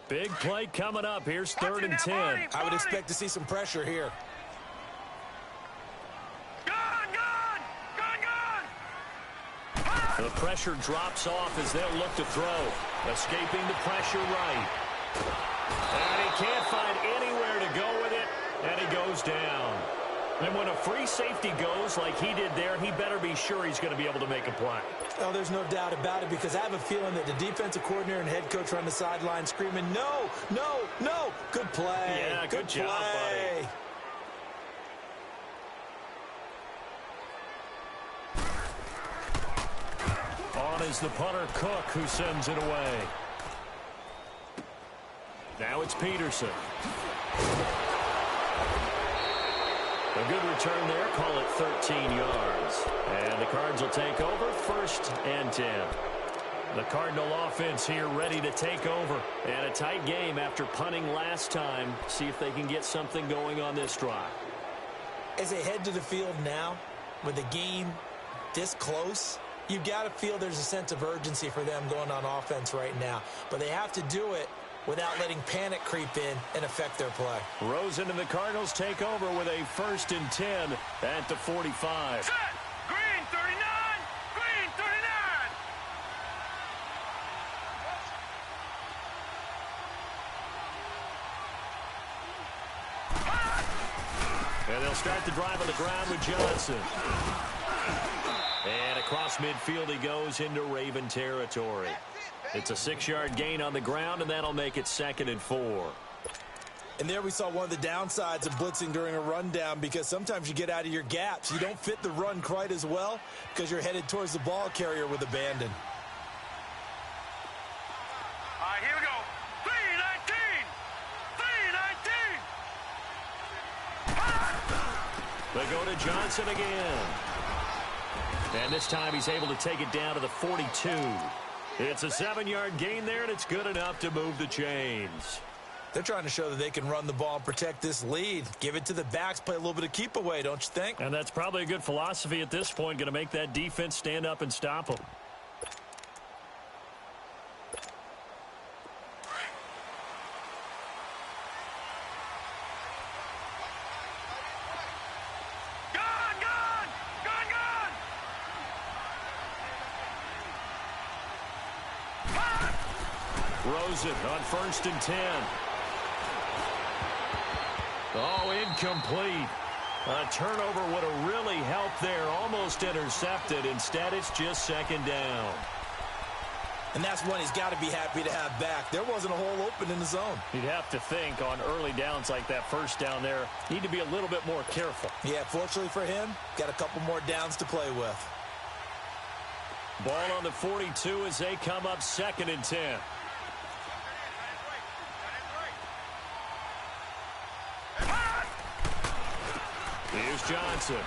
Big play coming up. Here's 3rd and 10. I would expect to see some pressure here. The pressure drops off as they'll look to throw. Escaping the pressure right. And he can't find anywhere to go with it, and he goes down. And when a free safety goes like he did there, he better be sure he's going to be able to make a play. Oh, there's no doubt about it, because I have a feeling that the defensive coordinator and head coach are on the sideline screaming, no, no, no. Good play. Yeah, good job, buddy. On is the punter, Cook, who sends it away. Now it's Peterson. A good return there. Call it 13 yards. And the Cards will take over 1st and 10. The Cardinal offense here ready to take over. And a tight game after punting last time. See if they can get something going on this drive. As they head to the field now, with the game this close, you've got to feel there's a sense of urgency for them going on offense right now. But they have to do it without letting panic creep in and affect their play. Rosen and the Cardinals take over with a 1st and 10 at the 45. Set. Green 39. Green 39. And they'll start the drive on the ground with Johnson. And across midfield he goes into Raven territory. It's a 6-yard gain on the ground, and that'll make it 2nd and 4. And there we saw one of the downsides of blitzing during a rundown, because sometimes you get out of your gaps. You don't fit the run quite as well because you're headed towards the ball carrier with abandon. go to Johnson again. And this time he's able to take it down to the 42. It's a 7-yard gain there, and it's good enough to move the chains. They're trying to show that they can run the ball and protect this lead. Give it to the backs, play a little bit of keep away, don't you think? And that's probably a good philosophy at this point, going to make that defense stand up and stop them. Rosen on 1st and 10. Oh, incomplete. A turnover would have really helped there. Almost intercepted. Instead, it's just 2nd down. And that's one he's got to be happy to have back. There wasn't a hole open in the zone. You'd have to think on early downs like that, 1st down there, need to be a little bit more careful. Yeah, fortunately for him, got a couple more downs to play with. Ball on the 42 as they come up 2nd and 10. Here's Johnson.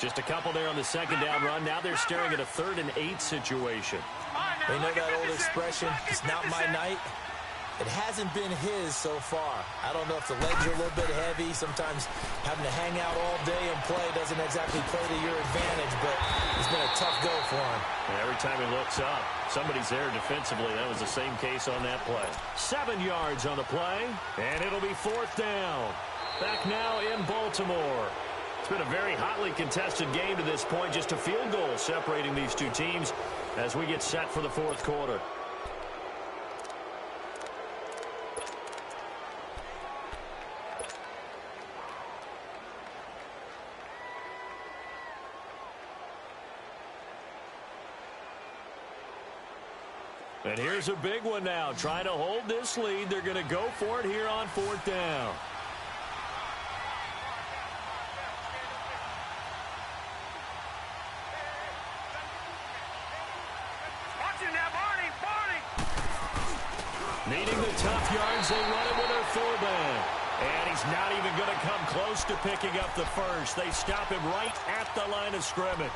Just a couple there on the 2nd down run. Now they're staring at a 3rd and 8 situation. They know that old expression, it's not my night. It hasn't been his so far. I don't know if the legs are a little bit heavy. Sometimes having to hang out all day and play doesn't exactly play to your advantage, but it's been a tough go for him. And every time he looks up, somebody's there defensively. That was the same case on that play. 7 yards on the play, and it'll be 4th down. Back now in Baltimore. It's been a very hotly contested game to this point. Just a field goal separating these two teams as we get set for the 4th quarter. And here's a big one now. Trying to hold this lead. They're going to go for it here on 4th down. Needing the tough yards, they run it with their fullback. And he's not even going to come close to picking up the first. They stop him right at the line of scrimmage.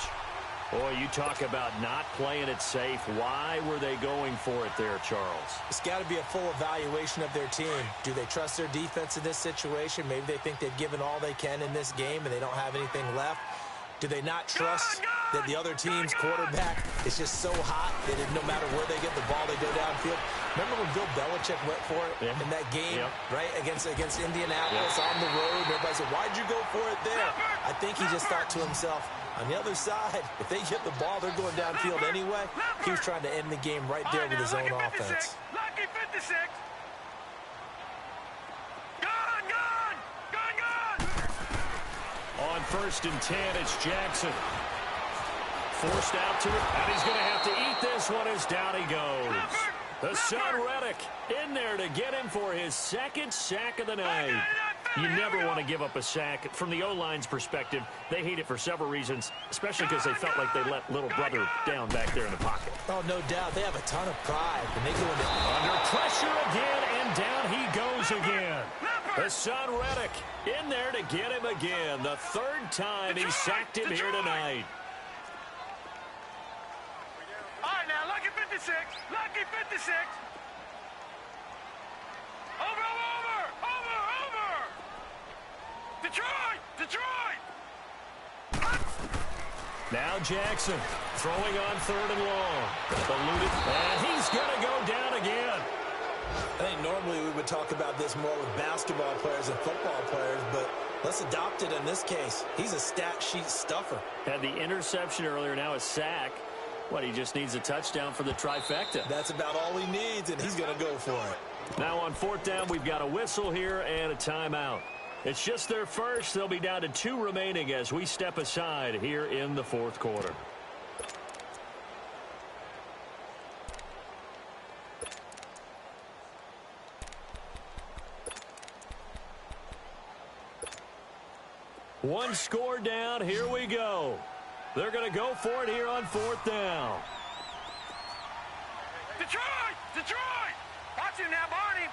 Boy, you talk about not playing it safe. Why were they going for it there, Charles? It's got to be a full evaluation of their team. Do they trust their defense in this situation? Maybe they think they've given all they can in this game and they don't have anything left. Do they not trust that the other team's quarterback is just so hot that no matter where they get the ball, they go downfield? Remember when Bill Belichick went for it in that game, right, against Indianapolis on the road? Everybody said, why'd you go for it there? I think he just thought to himself, on the other side, if they get the ball, they're going downfield anyway. He was trying to end the game right there with his own offense. Lucky 56. On 1st and 10, it's Jackson. Forced out to it, and he's going to have to eat this one as down he goes. Hassan Reddick in there to get him for his 2nd sack of the night. You never want to give up a sack. From the O-line's perspective, they hate it for several reasons, especially because they felt like they let little brother down back there in the pocket. Oh, no doubt. They have a ton of pride. When they go under pressure again, and down he goes again. Hassan Reddick in there to get him again. The 3rd time he sacked him here tonight. All right, now, lucky 56. Lucky 56. Over. Detroit. Now Jackson throwing on 3rd and long. Eluded, and he's going to go down again. I think normally we would talk about this more with basketball players and football players, but let's adopt it in this case. He's a stat sheet stuffer. Had the interception earlier, now a sack. What, he just needs a touchdown for the trifecta. That's about all he needs, and he's going to go for it. Now on 4th down, we've got a whistle here and a timeout. It's just their first. They'll be down to 2 remaining as we step aside here in the 4th quarter. One score down. Here we go. They're going to go for it here on 4th down. Detroit! Watch him now, Barney!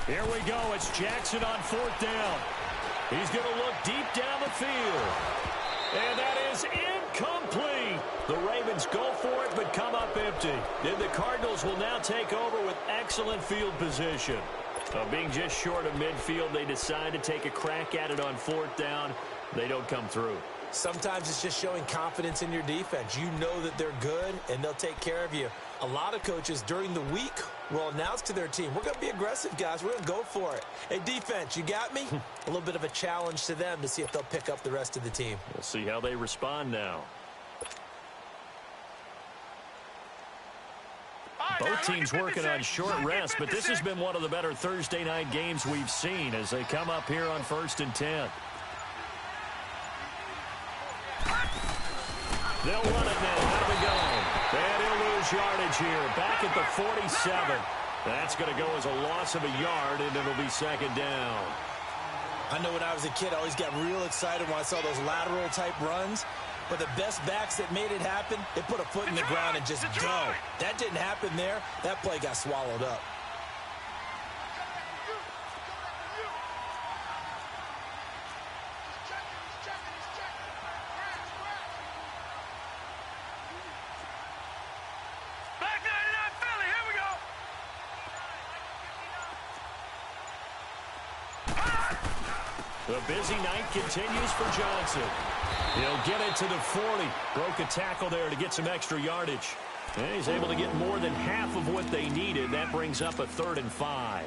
Here we go. It's Jackson on 4th down. He's going to look deep down the field. And that is incomplete. The Ravens go for it but come up empty. And the Cardinals will now take over with excellent field position. Being just short of midfield, they decide to take a crack at it on 4th down. They don't come through. Sometimes it's just showing confidence in your defense. You know that they're good, and they'll take care of you. A lot of coaches during the week will announce to their team, we're going to be aggressive, guys. We're going to go for it. Hey, defense, you got me? A little bit of a challenge to them to see if they'll pick up the rest of the team. We'll see how they respond now. Both teams working on short rest, but this has been one of the better Thursday night games we've seen as they come up here on 1st and 10. They'll run it now. Out of the gun. And he'll lose yardage here. Back at the 47. That's going to go as a loss of a yard, and it'll be 2nd down. I know when I was a kid, I always got real excited when I saw those lateral-type runs. But the best backs that made it happen, they put a foot in the ground and just go. That didn't happen there. That play got swallowed up. The busy night continues for Johnson. He'll get it to the 40. Broke a tackle there to get some extra yardage. And he's able to get more than half of what they needed. That brings up a 3rd and 5.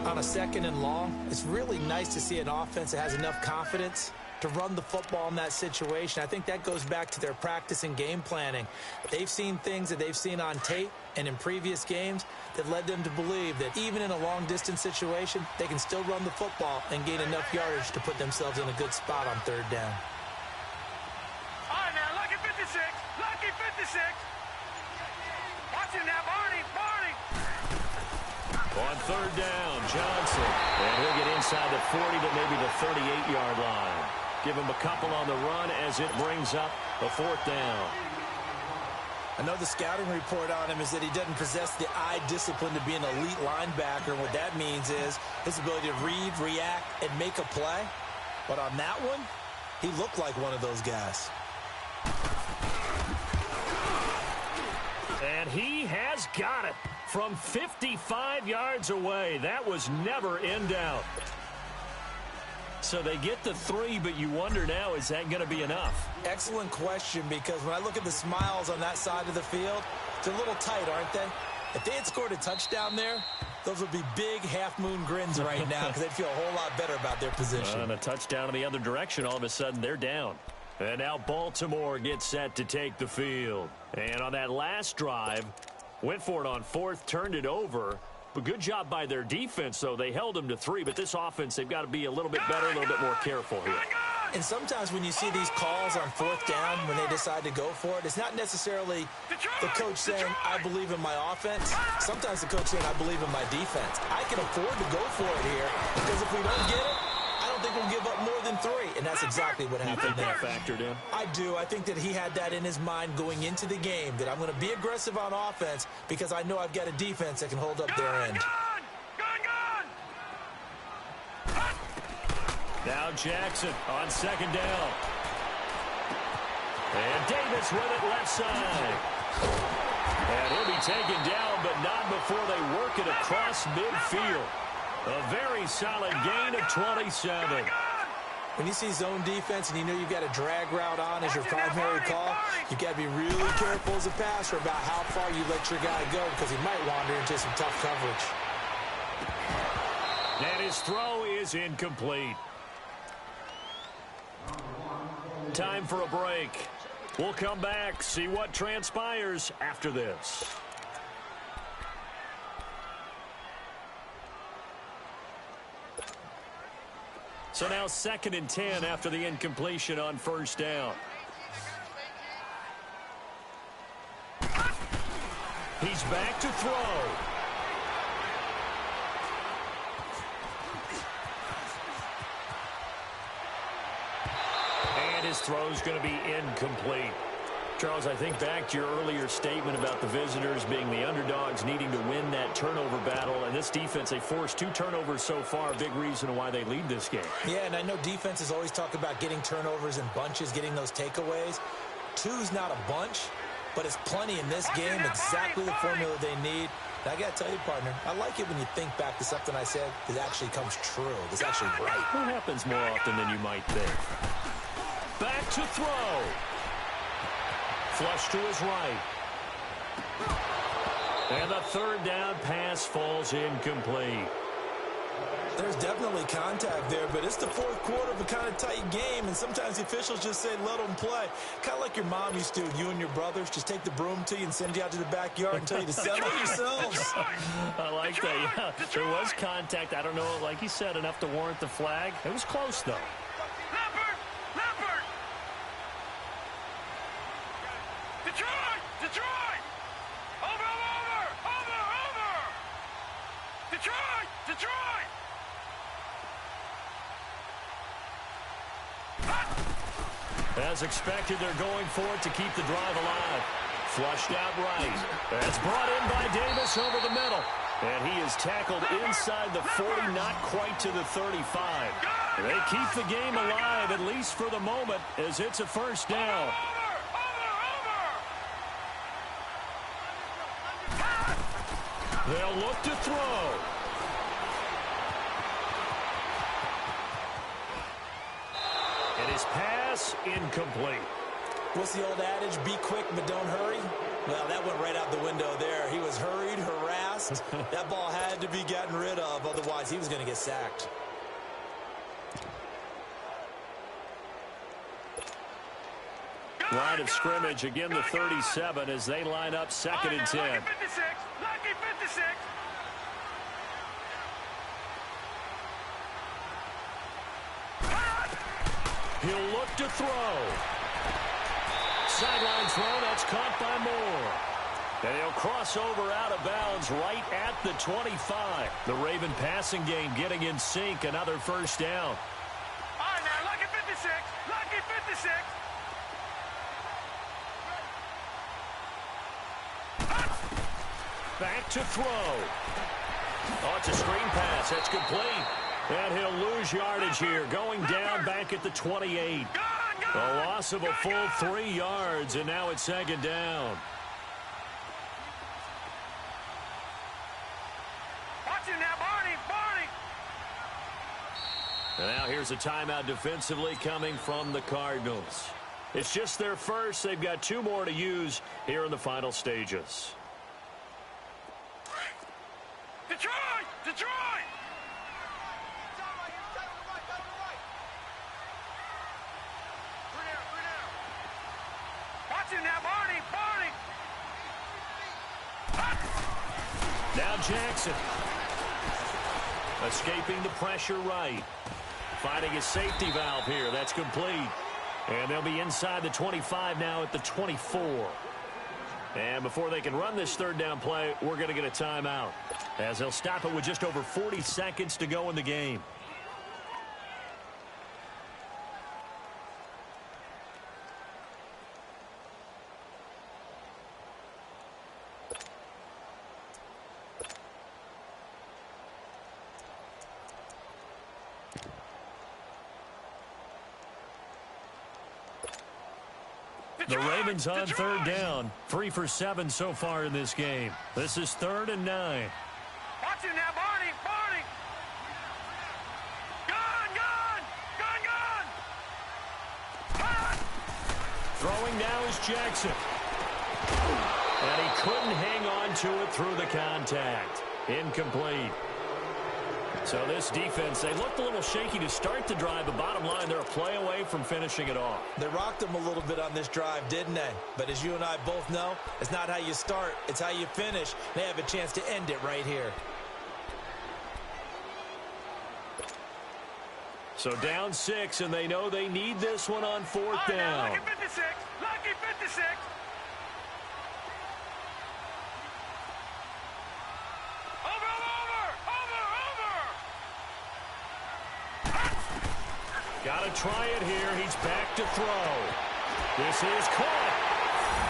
On a 2nd and long, it's really nice to see an offense that has enough confidence to run the football in that situation. I think that goes back to their practice and game planning. They've seen things that they've seen on tape and in previous games that led them to believe that even in a long-distance situation, they can still run the football and gain enough yardage to put themselves in a good spot on 3rd down. All right, now, lucky 56. Lucky 56. Watch it now, Barney. On 3rd down, Johnson. And he'll get inside the 40 to maybe the 38-yard line. Give him a couple on the run as it brings up the 4th down. I know the scouting report on him is that he doesn't possess the eye discipline to be an elite linebacker. And what that means is his ability to read, react, and make a play. But on that one, he looked like one of those guys. And he has got it from 55 yards away. That was never in doubt. So they get the 3, but you wonder now, is that going to be enough? Excellent question, because when I look at the smiles on that side of the field, they're a little tight, aren't they? If they had scored a touchdown there, those would be big half-moon grins right now because they'd feel a whole lot better about their position. And a touchdown in the other direction, all of a sudden they're down. And now Baltimore gets set to take the field. And on that last drive, went for it on 4th, turned it over. But good job by their defense, though. They held them to 3, but this offense, they've got to be a little bit better, a little bit more careful here. And sometimes when you see these calls on 4th down, when they decide to go for it, it's not necessarily the coach saying, I believe in my offense. Sometimes the coach saying, I believe in my defense. I can afford to go for it here, because if we don't get it, I don't think we'll give up more than 3. And that's exactly what happened there. Factored in? I do. I think that he had that in his mind going into the game, that I'm going to be aggressive on offense because I know I've got a defense that can hold up their end. Now Jackson on 2nd down. And Davis with it left side. And he'll be taken down, but not before they work it across midfield. A very solid gain of 27. When you see zone defense and you know you've got a drag route on as your primary call, you've got to be really careful as a passer about how far you let your guy go because he might wander into some tough coverage. And his throw is incomplete. Time for a break. We'll come back, see what transpires after this. So now 2nd and 10 after the incompletion on 1st down. He's back to throw. And his throw's going to be incomplete. Charles, I think back to your earlier statement about the visitors being the underdogs needing to win that turnover battle. And this defense, they forced 2 turnovers so far. Big reason why they lead this game. Yeah, and I know defenses always talk about getting turnovers in bunches, getting those takeaways. 2's not a bunch, but it's plenty in this game. Exactly the formula they need. And I got to tell you, partner, I like it when you think back to something I said that actually comes true. It's actually right. It happens more often than you might think. Back to throw. Flush to his right. And the third down pass falls incomplete. There's definitely contact there, but it's the fourth quarter of a kind of tight game, and sometimes the officials just say, let them play. Kind of like your mom used to, you and your brothers, just take the broom to you and send you out to the backyard and tell you to settle yourselves. I like that, yeah. There was contact. I don't know, like he said, enough to warrant the flag. It was close, though. Detroit! Over! Detroit! As expected, they're going for it to keep the drive alive. Flushed out right. That's brought in by Davis over the middle. And he is tackled inside the 40, not quite to the 35. They keep the game alive, at least for the moment, as it's a first down. They'll look to throw. And his pass incomplete. What's the old adage? Be quick, but don't hurry. Well, that went right out the window there. He was hurried, harassed. That ball had to be gotten rid of, otherwise he was going to get sacked. Line of scrimmage, again the 37 as they line up 2nd and 10. Lucky 56. He'll look to throw. Sideline throw, that's caught by Moore. And he'll cross over out of bounds right at the 25. The Raven passing game getting in sync, another first down. All right, now, lucky 56. Back to throw. Oh, it's a screen pass. That's complete. And he'll lose yardage here, going down back at the 28. A loss of a full 3 yards, and now it's 2nd down. Watch him now, Barney. And now here's a timeout defensively coming from the Cardinals. It's just their first. They've got 2 more to use here in the final stages. Detroit! Watch him now, Barney. Now Jackson. Escaping the pressure right. Finding a safety valve here. That's complete. And they'll be inside the 25 now at the 24. And before they can run this 3rd down play, we're going to get a timeout, as they'll stop it with just over 40 seconds to go in the game. The Ravens on 3rd down. 3 for 7 so far in this game. This is 3rd and 9. Watch him now, Barney. Gun. Throwing now is Jackson. And he couldn't hang on to it through the contact. Incomplete. So this defense, they looked a little shaky to start the drive, but bottom line, they're a play away from finishing it off. They rocked them a little bit on this drive, didn't they? But as you and I both know, it's not how you start, it's how you finish. They have a chance to end it right here. So down 6, and they know they need this one on 4th down. Now, lucky 56. Got to try it here. He's back to throw. This is caught.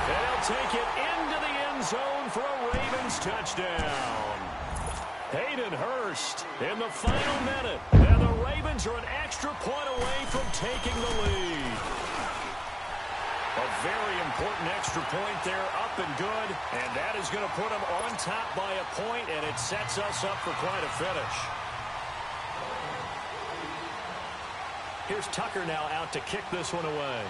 And he'll take it into the end zone for a Ravens touchdown. Hayden Hurst in the final minute. And the Ravens are an extra point away from taking the lead. A very important extra point there, up and good. And that is going to put them on top by a point, and it sets us up for quite a finish. Here's Tucker now out to kick this one away.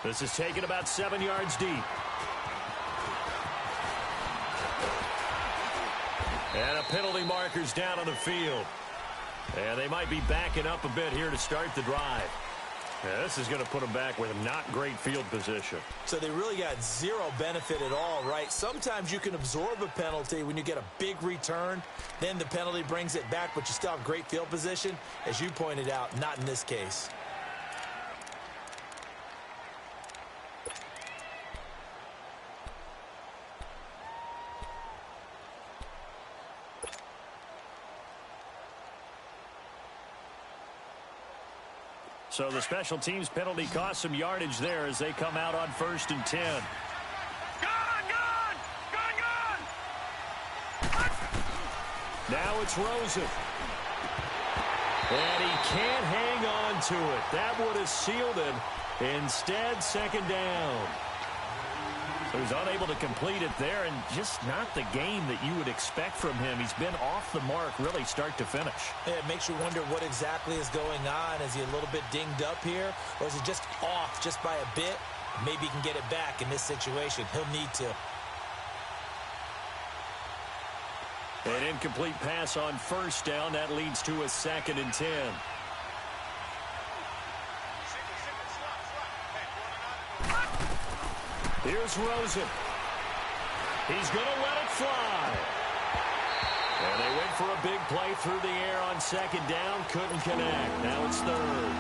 This is taken about 7 yards deep. And a penalty marker's down on the field. And they might be backing up a bit here to start the drive. Yeah, this is going to put them back with not great field position. So they really got zero benefit at all, right? Sometimes you can absorb a penalty when you get a big return. Then the penalty brings it back, but you still have great field position. As you pointed out, not in this case. So the special teams penalty cost some yardage there as they come out on 1st and 10. Now it's Rosen. And he can't hang on to it. That would have sealed it. Instead, 2nd down. So he's unable to complete it there, and just not the game that you would expect from him. He's been off the mark really start to finish. Yeah, it makes you wonder what exactly is going on. Is he a little bit dinged up here, or is he just off just by a bit? Maybe he can get it back in this situation. He'll need to. An incomplete pass on 1st down. That leads to a 2nd and 10. Here's Rosen. He's going to let it fly. And they went for a big play through the air on 2nd down. Couldn't connect. Now it's 3rd.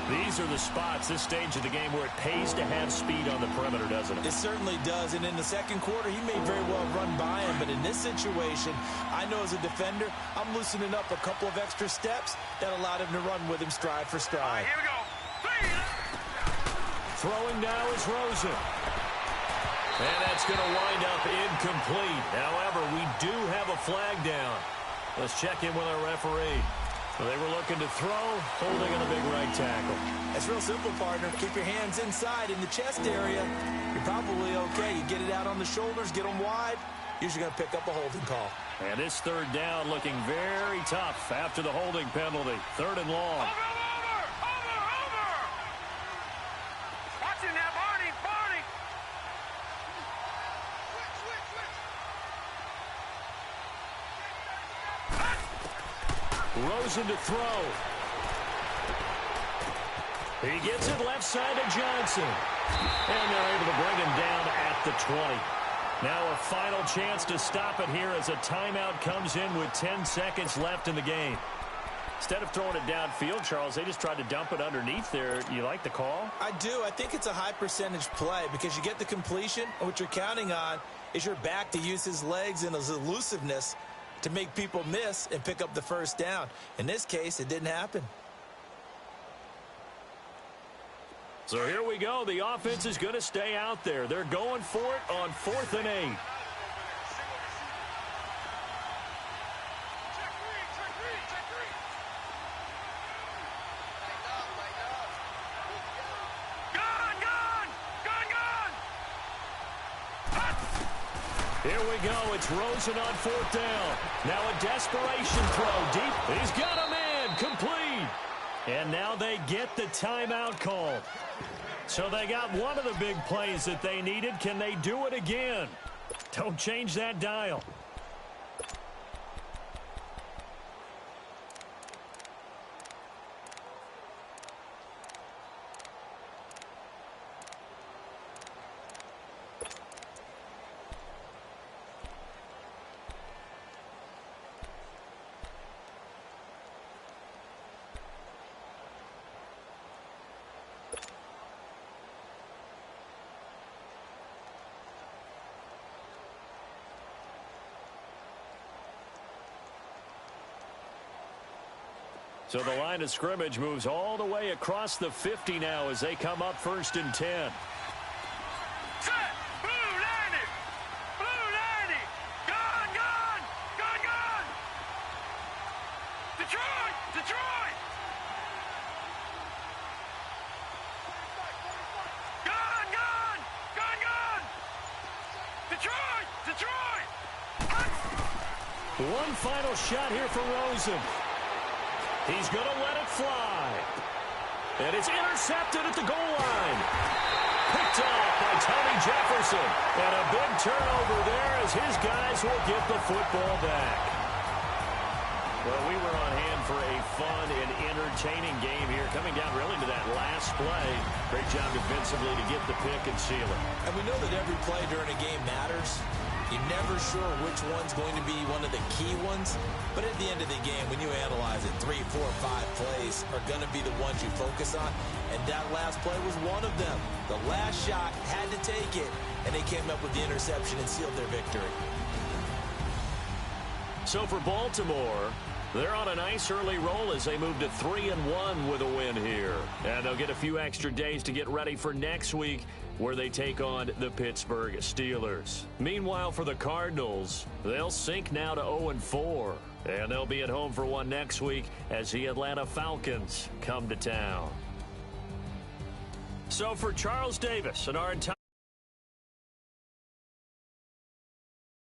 These are the spots, this stage of the game, where it pays to have speed on the perimeter, doesn't it? It certainly does. And in the 2nd quarter, he may very well run by him. But in this situation, I know as a defender, I'm loosening up a couple of extra steps that allowed him to run with him stride for stride. Here we go. Throwing now is Rosen. And that's going to wind up incomplete. However, we do have a flag down. Let's check in with our referee. Well, they were looking to throw, holding on the big right tackle. It's real simple, partner. Keep your hands inside in the chest area. You're probably okay. You get it out on the shoulders, get them wide. Usually going to pick up a holding call. And this 3rd down looking very tough after the holding penalty. 3rd and long. Over! Watch him now, Barney! Rosen to throw. He gets it left side to Johnson. And they're able to bring him down at the 20. Now a final chance to stop it here as a timeout comes in with 10 seconds left in the game. Instead of throwing it downfield, Charles, they just tried to dump it underneath there. You like the call? I do. I think it's a high percentage play because you get the completion, and what you're counting on is your back to use his legs and his elusiveness to make people miss and pick up the 1st down. In this case, it didn't happen. So here we go. The offense is going to stay out there. They're going for it on 4th and 8. Here we go. It's Rosen on 4th down. Now a desperation throw deep. He's got a man. Complete. And now they get the timeout called. So they got one of the big plays that they needed. Can they do it again? Don't change that dial. So the line of scrimmage moves all the way across the 50 now as they come up 1st and 10. Set. Blue 90. Blue 90. Gone, gone. Gone, gone. Detroit. Detroit. Gone, gone. Gone, gone. Detroit. Detroit. One final shot here for Rosen. He's going to let it fly. And it's intercepted at the goal line. Picked off by Tony Jefferson. And a big turnover there as his guys will get the football back. Well, we were on hand for a fun and entertaining game here, coming down really to that last play. Great job defensively to get the pick and seal it. And we know that every play during a game matters. You're never sure which one's going to be one of the key ones. But at the end of the game, when you analyze it, 3, 4, 5 plays are going to be the ones you focus on. And that last play was one of them. The last shot had to take it, and they came up with the interception and sealed their victory. So for Baltimore, they're on a nice early roll as they move to 3-1 with a win here. And they'll get a few extra days to get ready for next week, where they take on the Pittsburgh Steelers. Meanwhile, for the Cardinals, they'll sink now to 0-4. And they'll be at home for one next week as the Atlanta Falcons come to town. So for Charles Davis and our entire